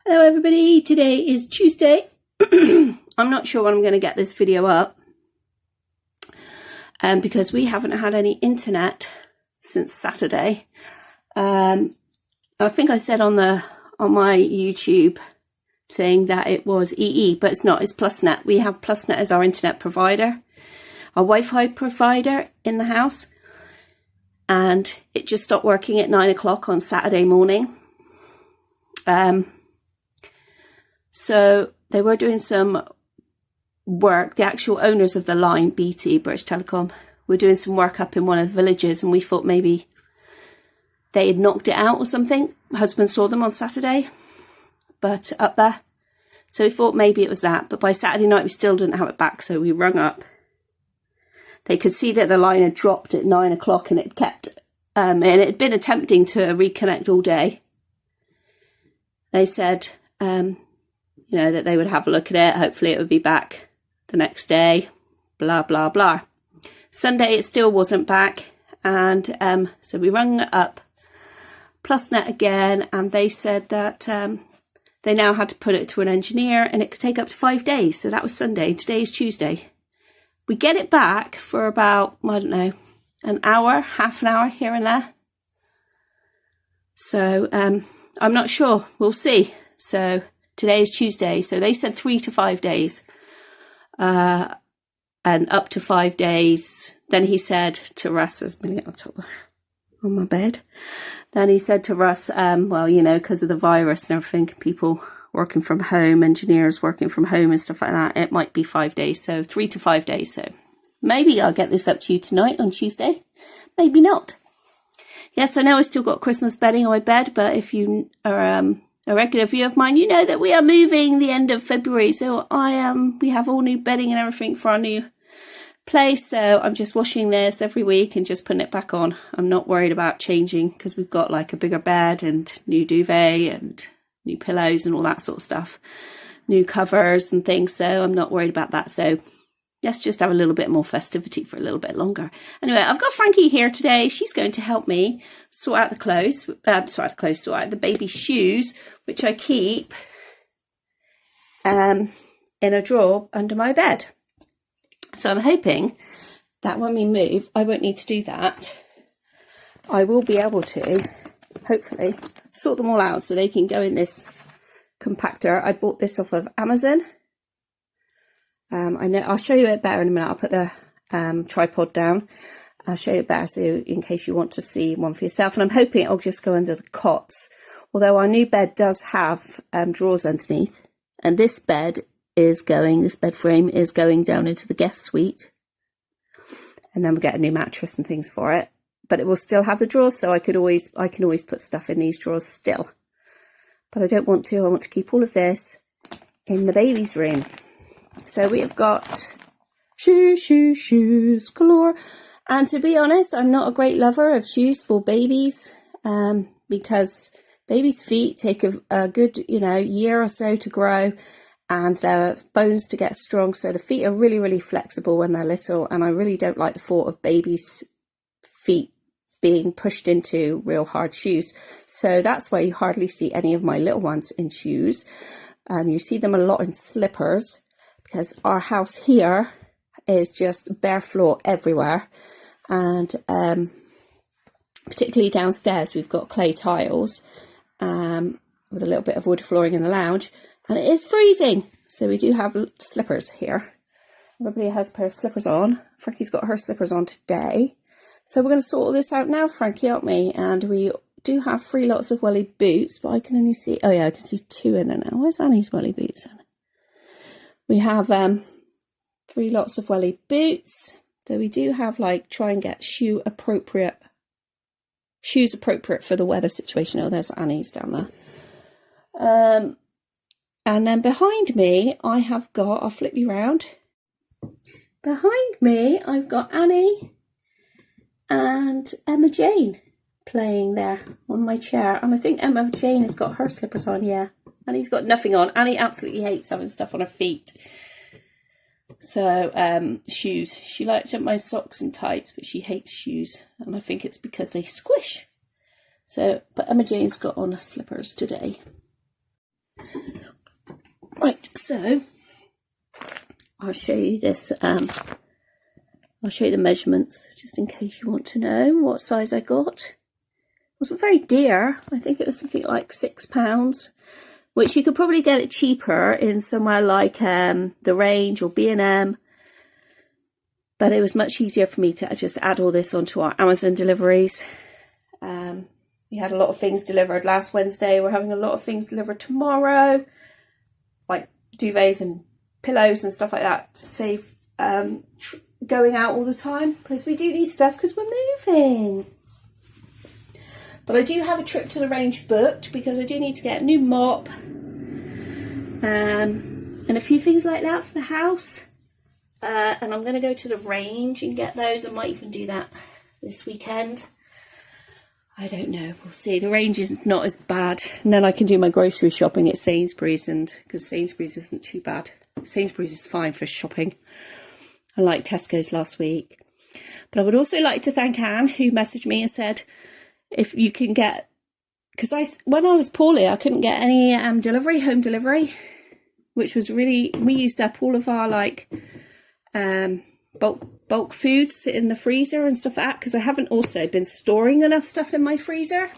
Hello everybody, today is Tuesday. I'm not sure when I'm going to get this video up because we haven't had any internet since Saturday. I think I said on my YouTube thing that it was EE, but it's not, it's PlusNet. We have PlusNet as our internet provider, our Wi-Fi provider in the house, and it just stopped working at 9 o'clock on Saturday morning. So they were doing some work. The actual owners of the line, BT, British Telecom, were doing some work up in one of the villages, and we thought maybe they had knocked it out or something. My husband saw them on Saturday, but up there. So we thought maybe it was that. But by Saturday night, we still didn't have it back, so we rung up. They could see that the line had dropped at 9 o'clock, and it kept, and it had been attempting to reconnect all day. They said, you know, that they would have a look at it. Hopefully it would be back the next day, blah, blah, blah. Sunday, it still wasn't back. And so we rung up PlusNet again, and they said that they now had to put it to an engineer, and it could take up to 5 days. So that was Sunday. Today is Tuesday. We get it back for about, I don't know, an hour, half an hour here and there. So I'm not sure. We'll see. So today is Tuesday, so they said 3 to 5 days, and up to 5 days. Then he said to Russ, as on my bed, then he said to Russ, well, you know, because of the virus and everything, people working from home, engineers working from home and stuff like that, it might be 5 days, so 3 to 5 days. So maybe I'll get this up to you tonight on Tuesday, maybe not. Yes, I know I still got Christmas bedding on my bed, but if you are a regular viewer of mine, you know that we are moving the end of February, so we have all new bedding and everything for our new place, so I'm just washing this every week and just putting it back on. I'm not worried about changing because we've got like a bigger bed and new duvet and new pillows and all that sort of stuff, new covers and things, so I'm not worried about that. So let's just have a little bit more festivity for a little bit longer. Anyway, I've got Frankie here today. She's going to help me sort out the clothes, sort out the baby shoes, which I keep in a drawer under my bed. So I'm hoping that when we move, I won't need to do that. I will be able to, hopefully, sort them all out so they can go in this compactor. I bought this off of Amazon. I know I'll show you it better in a minute. I'll put the tripod down. I'll show you it better so in case you want to see one for yourself. And I'm hoping it'll just go under the cots. Although our new bed does have drawers underneath. And this bed frame is going down into the guest suite. And then we'll get a new mattress and things for it. But it will still have the drawers, so I can always put stuff in these drawers still. But I don't want to. I want to keep all of this in the baby's room. So we have got shoes galore. And to be honest, I'm not a great lover of shoes for babies because babies' feet take a good, year or so to grow and their bones to get strong. So the feet are really, really flexible when they're little. And I really don't like the thought of babies' feet being pushed into real hard shoes. So that's why you hardly see any of my little ones in shoes. You see them a lot in slippers, because our house here is just bare floor everywhere. And particularly downstairs, we've got clay tiles with a little bit of wood flooring in the lounge. And it is freezing. So we do have slippers here. Everybody has a pair of slippers on. Frankie's got her slippers on today. So we're going to sort all this out now, Frankie, aren't we? And we do have 3 lots of welly boots, but I can only see, oh yeah, I can see 2 in there now. Where's Annie's welly boots then? We have 3 lots of welly boots. So we do have try and get shoes appropriate for the weather situation. Oh, there's Annie's down there. And then behind me, I have got, I'll flip you round. Behind me, I've got Annie and Emma Jane playing there on my chair. And I think Emma Jane has got her slippers on, yeah. Annie's got nothing on. Annie absolutely hates having stuff on her feet. So, shoes. She likes my socks and tights, but she hates shoes. And I think it's because they squish. So, but Emma Jane's got on her slippers today. Right, so I'll show you this. I'll show you the measurements just in case you want to know what size I got. It wasn't very dear. I think it was something like £6, which you could probably get it cheaper in somewhere like The Range or B&M. But it was much easier for me to just add all this onto our Amazon deliveries. We had a lot of things delivered last Wednesday. We're having a lot of things delivered tomorrow, like duvets and pillows and stuff like that, to save going out all the time, because we do need stuff because we're moving. But I do have a trip to The Range booked because I do need to get a new mop and a few things like that for the house. And I'm going to go to The Range and get those. I might even do that this weekend. I don't know. We'll see. The Range is not as bad. And then I can do my grocery shopping at Sainsbury's, and because Sainsbury's isn't too bad. Sainsbury's is fine for shopping. I liked Tesco's last week. But I would also like to thank Anne, who messaged me and said, if you can get... Because when I was poorly, I couldn't get any home delivery, which was really... We used up all of our, like... bulk foods in the freezer and stuff like that, because I haven't also been storing enough stuff in my freezer.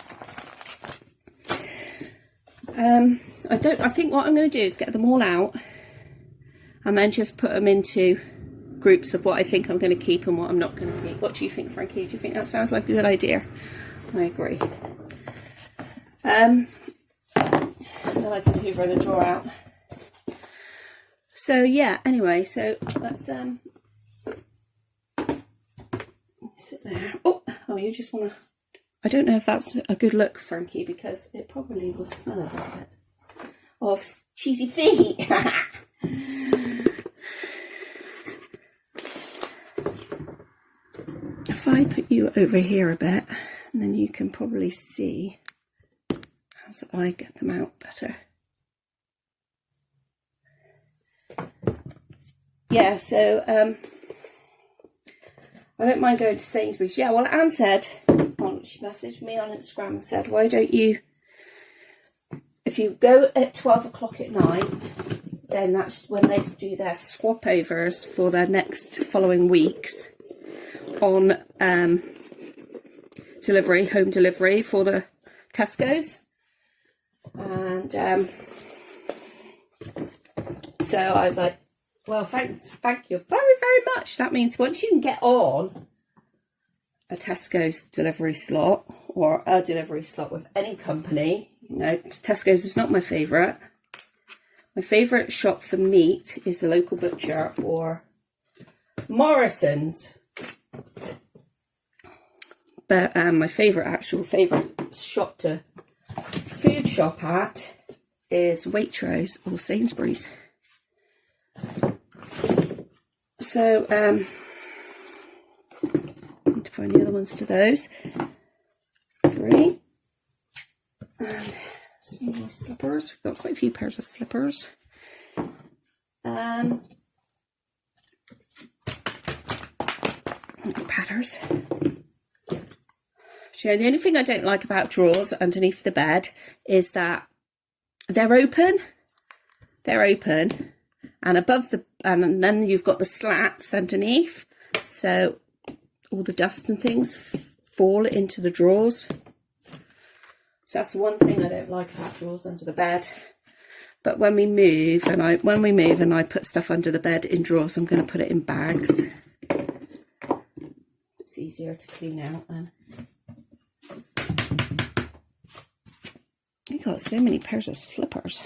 I think what I'm going to do is get them all out and then just put them into groups of what I think I'm going to keep and what I'm not going to keep. What do you think, Frankie? Do you think that sounds like a good idea? I agree. And then I can hoover the drawer out. So yeah, anyway, so let's sit there. Oh, you just want to... I don't know if that's a good look, Frankie, because it probably will smell a little bit of cheesy feet. If I put you over here a bit, and then you can probably see as I get them out better. Yeah, so I don't mind going to Sainsbury's. Yeah, well, Anne said, she messaged me on Instagram and said, why don't you, if you go at 12 o'clock at night, then that's when they do their swap overs for their next following weeks on home delivery for the Tesco's. And so I was like, well, thank you very, very much. That means once you can get on a Tesco's delivery slot or a delivery slot with any company, you know, Tesco's is not my favourite. My favourite shop for meat is the local butcher or Morrison's. But my favourite shop to food shop at is Waitrose or Sainsbury's. So, need to find the other ones to those. 3. And some more slippers. We've got quite a few pairs of slippers. Patterns. So the only thing I don't like about drawers underneath the bed is that they're open. And above and then you've got the slats underneath, so all the dust and things fall into the drawers. So that's one thing I don't like about drawers under the bed. But when we move and I put stuff under the bed in drawers, I'm going to put it in bags. It's easier to clean out then. I've got so many pairs of slippers.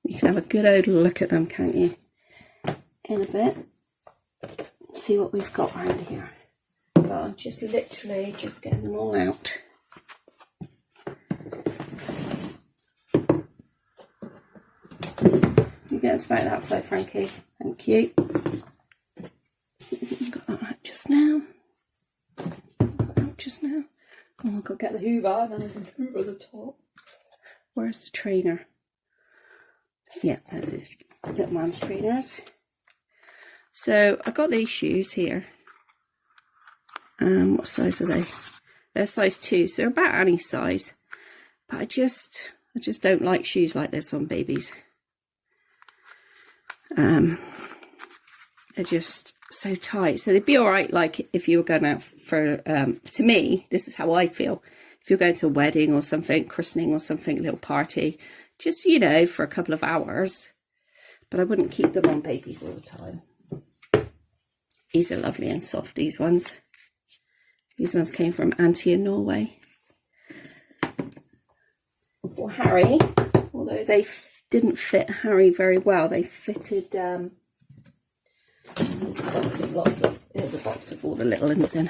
You can have a good old look at them, can't you? In a bit. See what we've got around here. But I'm just literally just getting them all out. You get us back that side, Frankie. Thank you. Got that out just now. Oh, I've got to get the hoover, then I can hoover the top. Where's the trainer? Yeah, that is little man's trainers. So I got these shoes here. What size are they? They're size 2, so they're about Annie's size. But I just don't like shoes like this on babies. They're just so tight. So they'd be all right, like if you were going out for, to me, this is how I feel. If you're going to a wedding or something, christening or something, little party, just, you know, for a couple of hours. But I wouldn't keep them on babies all the time. These are lovely and soft, these ones. These ones came from Auntie in Norway. For Harry, although they didn't fit Harry very well, they fitted, here's a box of all the little ones in.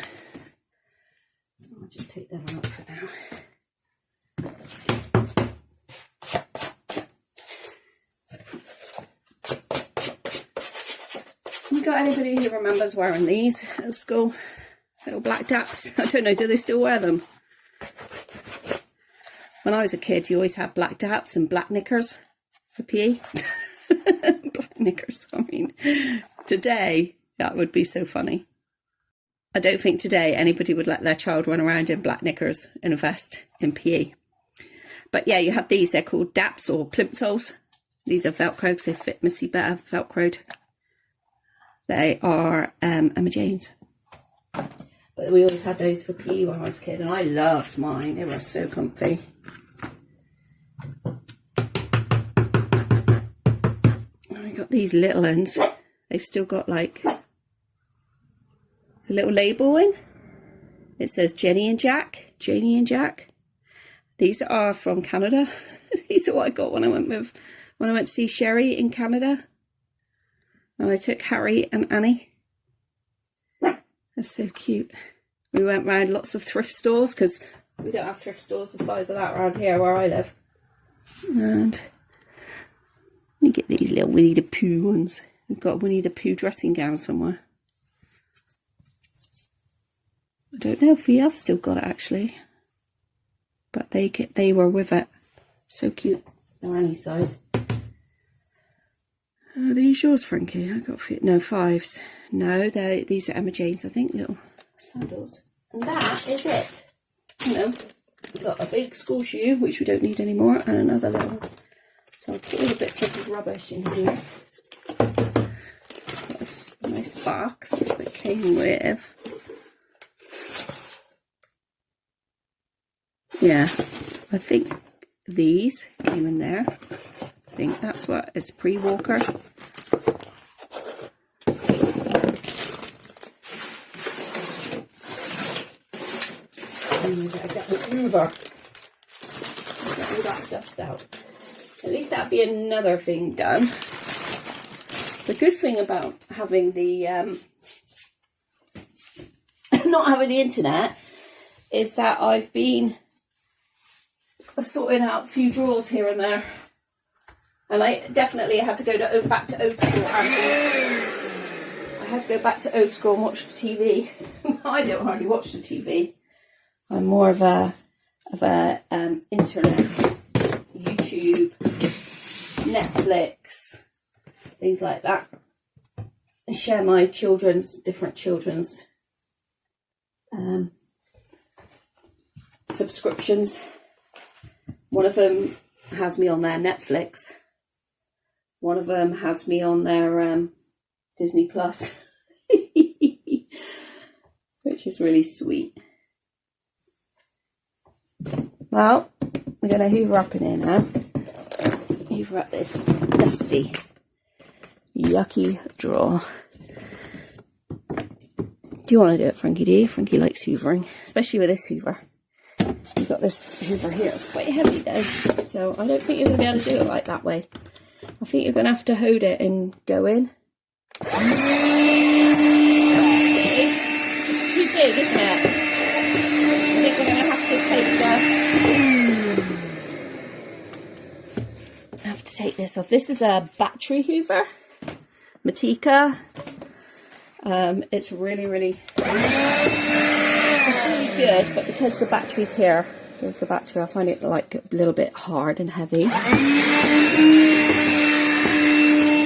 I'll just take them out for now. You got anybody who remembers wearing these at school? Little black daps? I don't know, do they still wear them? When I was a kid, you always had black daps and black knickers for PE. Black knickers, I mean, today, that would be so funny. I don't think today anybody would let their child run around in black knickers in a vest in PE. But yeah, you have these, they're called daps or plimsolls. These are Velcro because they fit Missy better, Velcroed. They are Emma Jane's. But we always had those for PE when I was a kid, and I loved mine. They were so comfy. I got these little ones. They've still got like a little label in. It says Jenny and Jack. Janie and Jack. These are from Canada. These are what I got when I went to see Sherry in Canada. And I took Harry and Annie. That's so cute. We went round lots of thrift stores because we don't have thrift stores the size of that around here where I live. And you get these little Winnie the Pooh ones. We've got a Winnie the Pooh dressing gown somewhere. I don't know if we have still got it actually. But they were with it. So cute. They're Annie's size. Are these yours, Frankie? I got 5s. No, these are Emma Jane's, I think, little sandals. And that is it. You know, we've got a big school shoe, which we don't need anymore, and another little one. So I'll put all the bits of rubbish in here. Got this nice box that came with. Yeah, I think these came in there. I think that's what is pre-walker. And we better get the Hoover. Get all that dust out. At least that'd be another thing done. The good thing about having the not having the internet is that I've been sorting out a few drawers here and there. And I definitely had to go back to old school. I had to go back to old school and watch the TV. I don't hardly watch the TV. I'm more of a internet, YouTube, Netflix, things like that. I share my different children's subscriptions. One of them has me on their Netflix. One of them has me on their Disney Plus, which is really sweet. Well, we're going to hoover up in here now. Hoover up this dusty, yucky drawer. Do you want to do it, Frankie? Do you? Frankie likes hoovering, especially with this hoover. You've got this hoover here. It's quite heavy though, so I don't think you're going to be able to do it like that way. I think you're going to have to hold it and go in. It's too big, isn't it? I think we're going to have to take this off. This is a battery hoover, Matika. It's really good, but because the battery's here, here's the battery, I find it like a little bit hard and heavy.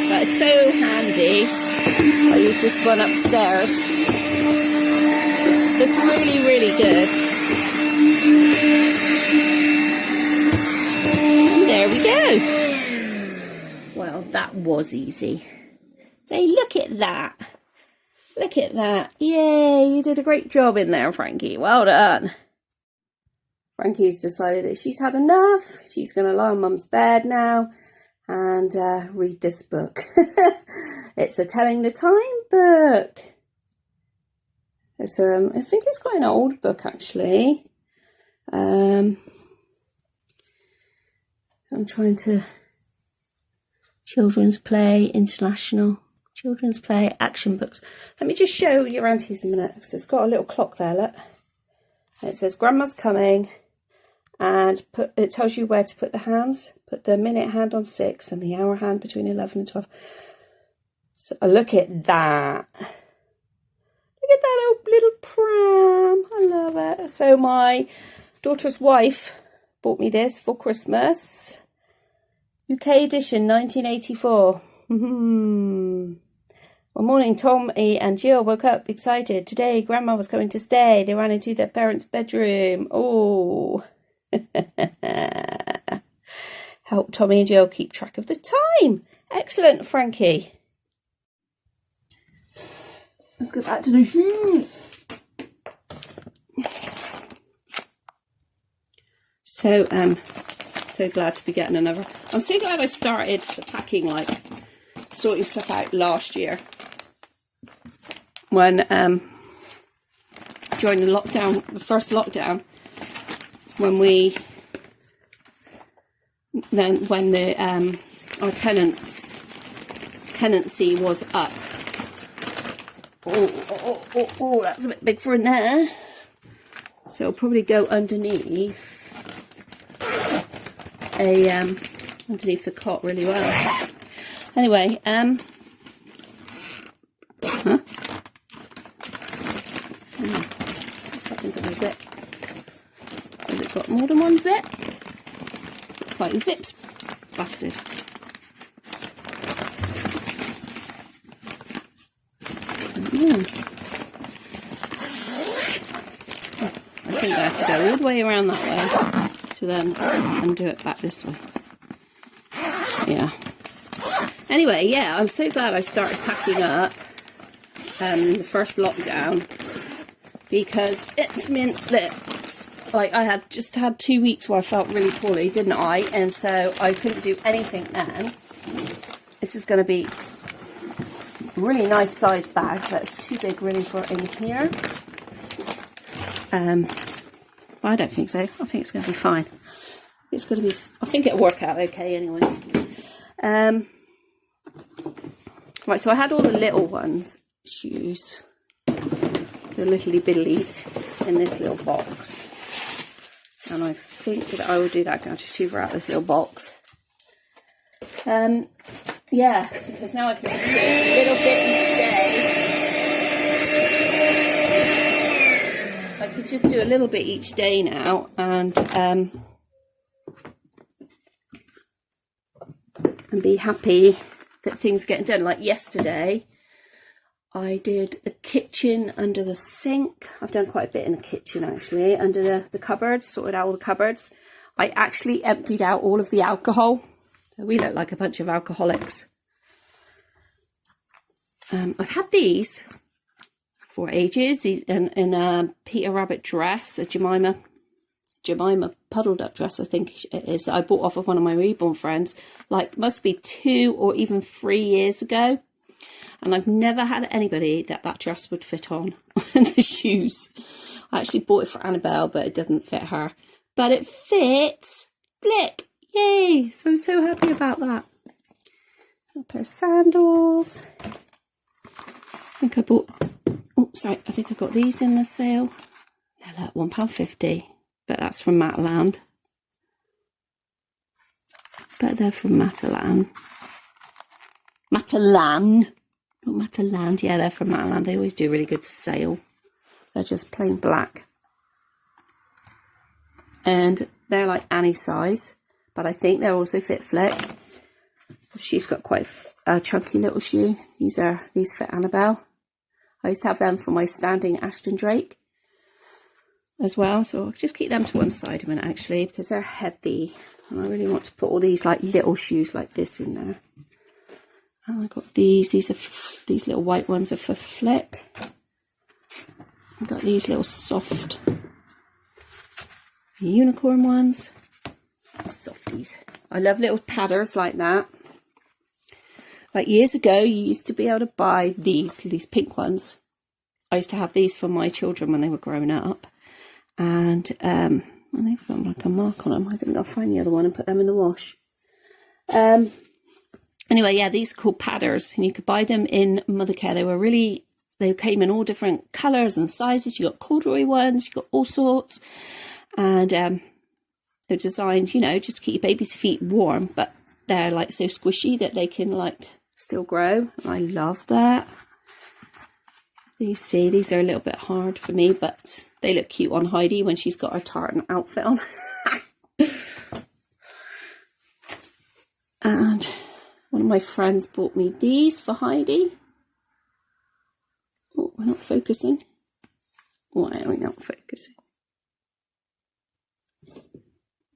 But it's so handy. I use this one upstairs. It's really good. And there we go. Well, that was easy. Say, look at that. Look at that. Yay, you did a great job in there, Frankie. Well done. Frankie's decided that she's had enough. She's going to lie on Mum's bed now and read this book. It's a Telling the Time book. It's I think it's quite an old book, actually. I'm trying to... Children's Play, International. Children's Play, Action Books. Let me just show your aunties a minute. So it's got a little clock there, look. And it says, Grandma's coming. And it tells you where to put the hands. Put the minute hand on 6 and the hour hand between 11 and 12. So look at that. Look at that little pram. I love it. So my daughter's wife bought me this for Christmas. UK edition, 1984. One morning, Tommy and Jill woke up excited. Today, Grandma was going to stay. They ran into their parents' bedroom. Oh. Help Tommy and Jill keep track of the time. Excellent, Frankie. Let's go back to the shoes. So glad to be getting another. I'm so glad I started the packing, like sorting stuff out last year. When during the lockdown, the first lockdown, when the our tenancy was up. Oh, that's a bit big for in there. So it'll probably go underneath underneath the cot really well. Anyway, what's happened to the zip? Has it got more than one zip? Looks like the zip's busted. I think I have to go all the way around that way to then undo it back this way. Yeah. Anyway, yeah, I'm so glad I started packing up in the first lockdown, because it's meant that, like, I had just had 2 weeks where I felt really poorly, didn't I? And so I couldn't do anything then. This is going to be a really nice sized bag, but it's too big really for in here. I don't think so. I think it's going to be fine. It's going to be, I think it'll work out okay anyway. Right, so I had all the little ones, shoes, the little bitties in this little box. And I think that I will do that. I'll just hoover out this little box. Yeah, because now I can just do a little bit each day. I could just do a little bit each day now, and be happy that things are getting done. Like yesterday, I did the kitchen under the sink. I've done quite a bit in the kitchen actually, under the cupboards, sorted out all the cupboards. I actually emptied out all of the alcohol. We look like a bunch of alcoholics. I've had these for ages, in a Peter Rabbit dress, a Jemima puddle duck dress, I think it is, that I bought off of one of my Reborn friends, like must be 2 or even 3 years ago. And I've never had anybody that dress would fit on the shoes. I actually bought it for Annabelle, but it doesn't fit her. But it fits. Flick. Yay. So I'm so happy about that. A pair of sandals. I think I bought, oh, sorry, I think I got these in the sale. Yeah, look, £1.50. But that's from Matalan. But they're from Matalan. Matalan. Not Mataland. Yeah, they're from Matalan. They always do a really good sale. They're just plain black. And they're like Annie size. But I think they're also fit flick. She's got quite a chunky little shoe. These fit Annabelle. I used to have them for my standing Ashton Drake. as well. So I'll just keep them to one side a minute, actually, because they're heavy. And I really want to put all these like little shoes like this in there. And I got these are these little white ones are for Flick. I've got these little soft unicorn ones. Softies. I love little padders like that. Like years ago, you used to be able to buy these pink ones. I used to have these for my children when they were growing up. And they've got like a mark on them. I think I'll find the other one and put them in the wash. Anyway, yeah, these are called padders. And you could buy them in Mothercare. They came in all different colours and sizes. You got corduroy ones, you got all sorts. And they're designed, you know, just to keep your baby's feet warm. But they're like so squishy that they can like still grow. I love that. You see, these are a little bit hard for me, but they look cute on Heidi when she's got her tartan outfit on. And one of my friends bought me these for Heidi. Oh, we're not focusing. Why are we not focusing?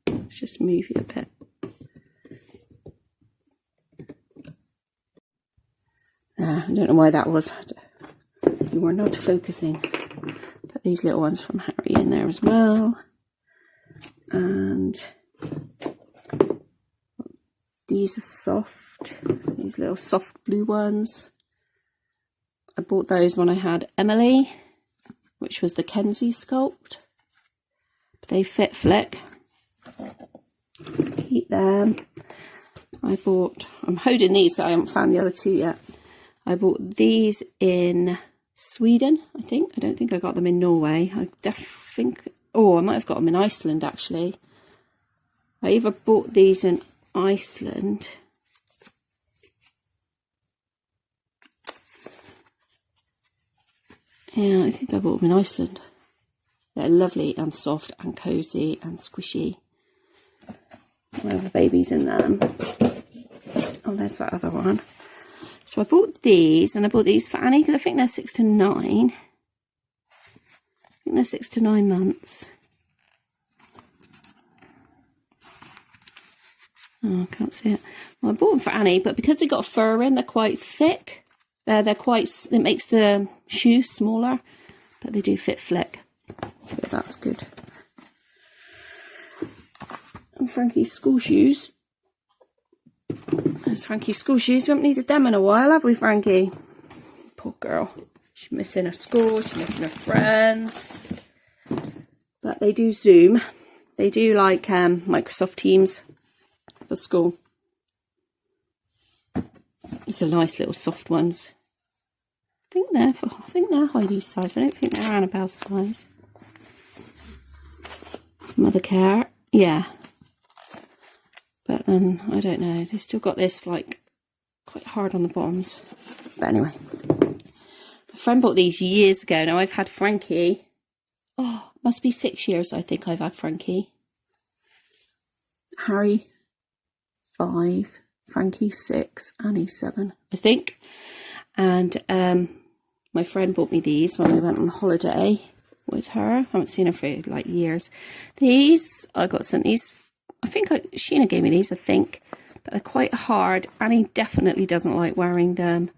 Let's just move you a bit. I don't know why that was. You were not focusing. Put these little ones from Harry in there as well. And these are soft. These little soft blue ones. I bought those when I had Emily, which was the Kenzie sculpt. But they fit Flick. So keep them. I'm holding these, so I haven't found the other two yet. I bought these in Sweden, I think. I don't think I got them in Norway. I might have got them in Iceland, actually. I either bought these in Iceland. Yeah, I think I bought them in Iceland. They're lovely and soft and cosy and squishy. I have babies in them. Oh, there's that other one. So I bought these, and I bought these for Annie because I think they're 6 to 9. I think they're 6 to 9 months. Oh, I can't see it. Well, I bought them for Annie, but because they got fur in, they're quite thick. It makes the shoes smaller, but they do fit Flick. So that's good. And Frankie's school shoes. There's Frankie's school shoes. We haven't needed them in a while, have we, Frankie? Poor girl. She's missing her school. She's missing her friends. But they do Zoom. They do like Microsoft Teams for school. These are nice little soft ones. I think they're Heidi's size. I don't think they're Annabelle's size. Mothercare. Yeah. But then, I don't know, they still got this, like, quite hard on the bottoms. But anyway. My friend bought these years ago. Now, I've had Frankie. Oh, must be 6 years, I think I've had Frankie. Harry, 5. Frankie, 6. Annie, 7, I think. And my friend bought me these when we went on holiday with her. I haven't seen her for, like, years. I got sent these. I think Sheena gave me these, I think, but they're quite hard. Annie definitely doesn't like wearing them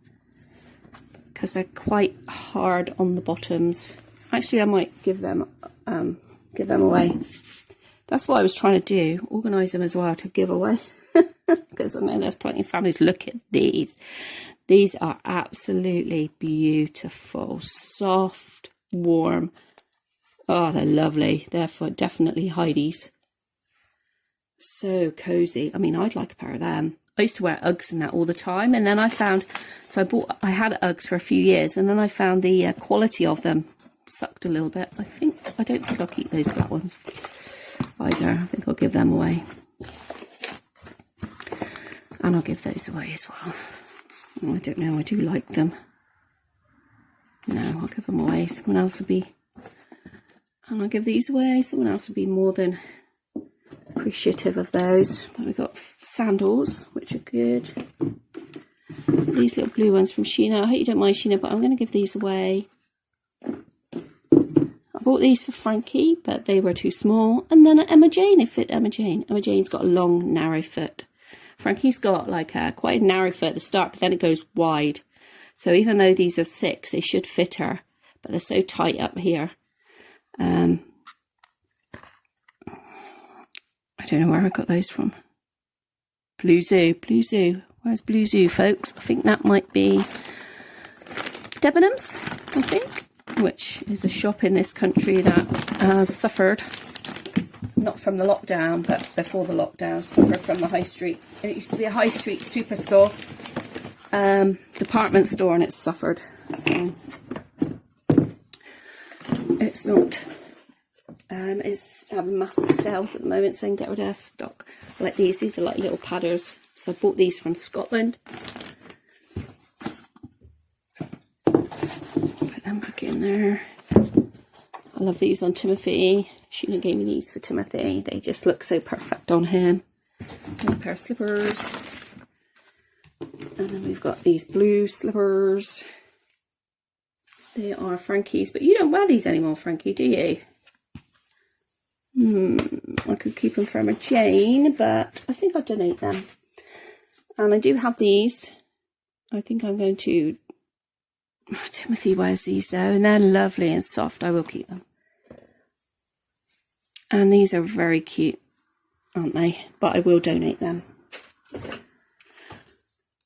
because they're quite hard on the bottoms. Actually, I might give them away. That's what I was trying to do, organise them as well to give away. Because I know there's plenty of families. Look at these. These are absolutely beautiful, soft, warm. Oh, they're lovely. They're definitely Heidi's. So cozy. I mean, I'd like a pair of them. I used to wear Uggs and that all the time, and then I had Uggs for a few years, and then I found the quality of them sucked a little bit. I don't think I'll keep those black ones either. I think I'll give them away. And I'll give those away as well. Oh, I don't know, I do like them. No, I'll give them away. Someone else will be... And I'll give these away. Someone else will be more than appreciative of those. But we've got sandals, which are good. These little blue ones from Sheena. I hope you don't mind, Sheena, but I'm going to give these away. I bought these for Frankie, but they were too small. And then at Emma Jane, it fit Emma Jane. Emma Jane's got a long, narrow foot. Frankie's got like quite a narrow foot at the start, but then it goes wide. So even though these are 6, they should fit her, but they're so tight up here. I don't know where I got those from. Blue Zoo, Blue Zoo. Where's Blue Zoo, folks? I think that might be Debenhams, I think, which is a shop in this country that has suffered, not from the lockdown, but before the lockdown, suffered from the high street. It used to be a high street superstore, department store, and it's suffered. So it's not. It's having massive sales at the moment, so I can get rid of their stock. Like these. These are like little padders. So I bought these from Scotland. Put them back in there. I love these on Timothy. Sheena gave me these for Timothy. They just look so perfect on him. And a pair of slippers. And then we've got these blue slippers. They are Frankie's, but you don't wear these anymore, Frankie, do you? I could keep them for Emma Jane, but I think I'll donate them. And I do have these. I think I'm going to... Timothy wears these though, and they're lovely and soft. I will keep them. And these are very cute, aren't they? But I will donate them.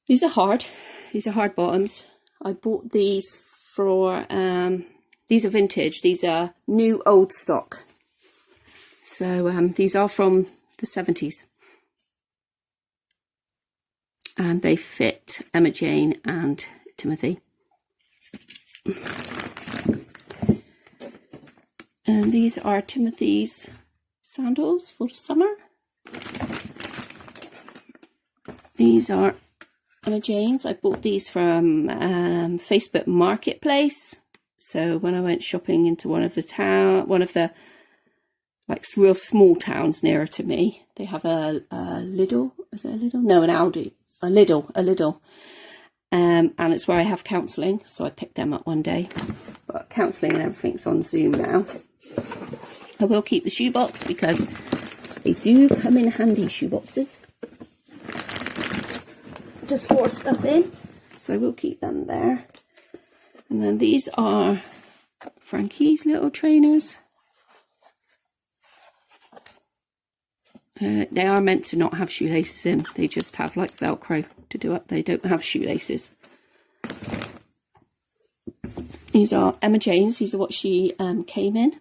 These are hard. These are hard bottoms. I bought these for... these are vintage. These are new old stock. So these are from the 70s. And they fit Emma Jane and Timothy. And these are Timothy's sandals for the summer. These are Emma Jane's. I bought these from Facebook Marketplace. So when I went shopping into one of the like real small towns nearer to me, they have a Lidl. Is it a Lidl? No, an Aldi. A Lidl. And it's where I have counselling, so I picked them up one day. But counselling and everything's on Zoom now. I will keep the shoebox because they do come in handy, shoeboxes, to store stuff in. So I will keep them there. And then these are Frankie's little trainers. They are meant to not have shoelaces in. They just have like Velcro to do it. They don't have shoelaces. These are Emma Jane's. These are what she came in.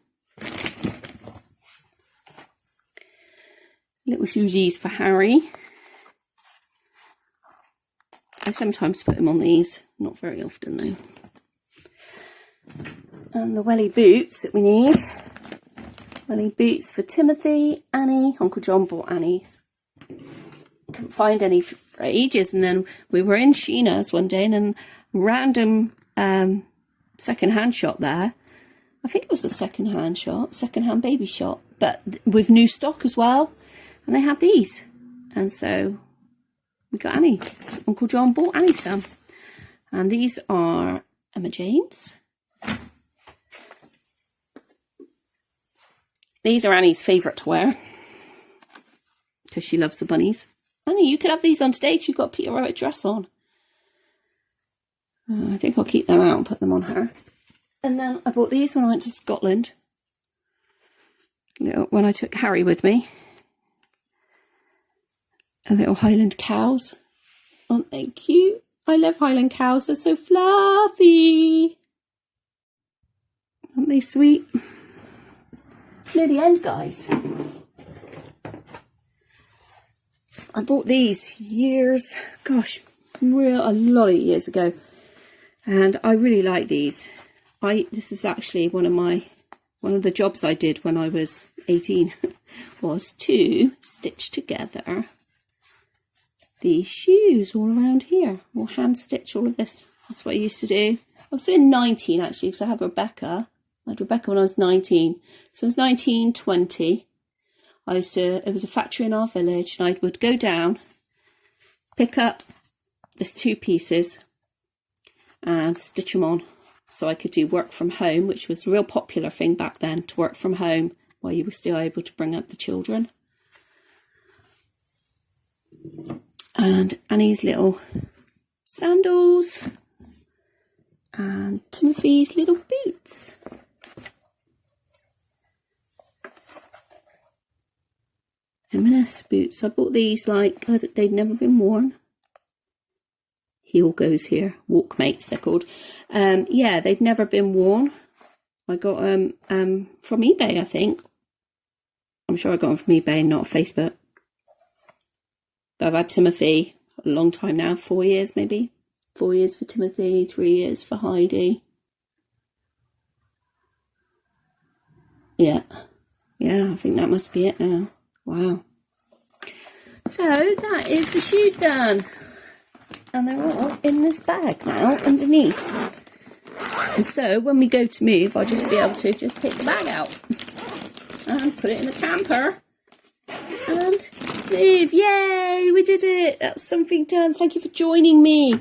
Little shoesies for Harry. I sometimes put him on these. Not very often though. And the welly boots that we need. Welly boots for Timothy, Annie. Uncle John bought Annie's. Couldn't find any for ages, and then we were in Sheena's one day, and a random second-hand shop there. I think it was a second-hand shop, second-hand baby shop, but with new stock as well. And they have these, and so we got Annie. Uncle John bought Annie some, and these are Emma Jane's. These are Annie's favourite to wear, because she loves the bunnies. Annie, you could have these on today because you've got a Peter Rabbit dress on. I think I'll keep them out and put them on her. And then I bought these when I went to Scotland. When I took Harry with me. A little Highland cows. Aren't they cute? I love Highland cows. They're so fluffy. Aren't they sweet? Near the end, guys. I bought these years, gosh, a lot of years ago, and I really like these. This is actually one of the jobs I did when I was 18 was to stitch together these shoes all around here, or hand stitch all of this. That's what I used to do. I was doing 19 actually, because I have Rebecca. I had Rebecca when I was 19. So I was 19, 20. It was a factory in our village, and I would go down, pick up these 2 pieces and stitch them on. so I could do work from home, which was a real popular thing back then, to work from home while you were still able to bring up the children. And Annie's little sandals and Timothy's little boots. M&S boots. I bought these like they'd never been worn. Heel goes here. Walkmates they're called. Yeah, they'd never been worn. I got from eBay, I think. I'm sure I got them from eBay, not Facebook. But I've had Timothy a long time now, 4 years maybe. 4 years for Timothy, 3 years for Heidi. Yeah, I think that must be it now. Wow. So that is the shoes done. And they're all in this bag now, underneath. And so when we go to move, I'll just be able to just take the bag out and put it in the camper and move. Yay, we did it. That's something done. Thank you for joining me.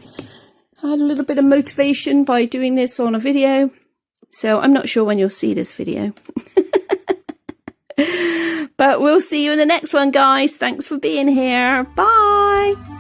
I had a little bit of motivation by doing this on a video. So I'm not sure when you'll see this video. But we'll see you in the next one, guys. Thanks for being here. Bye.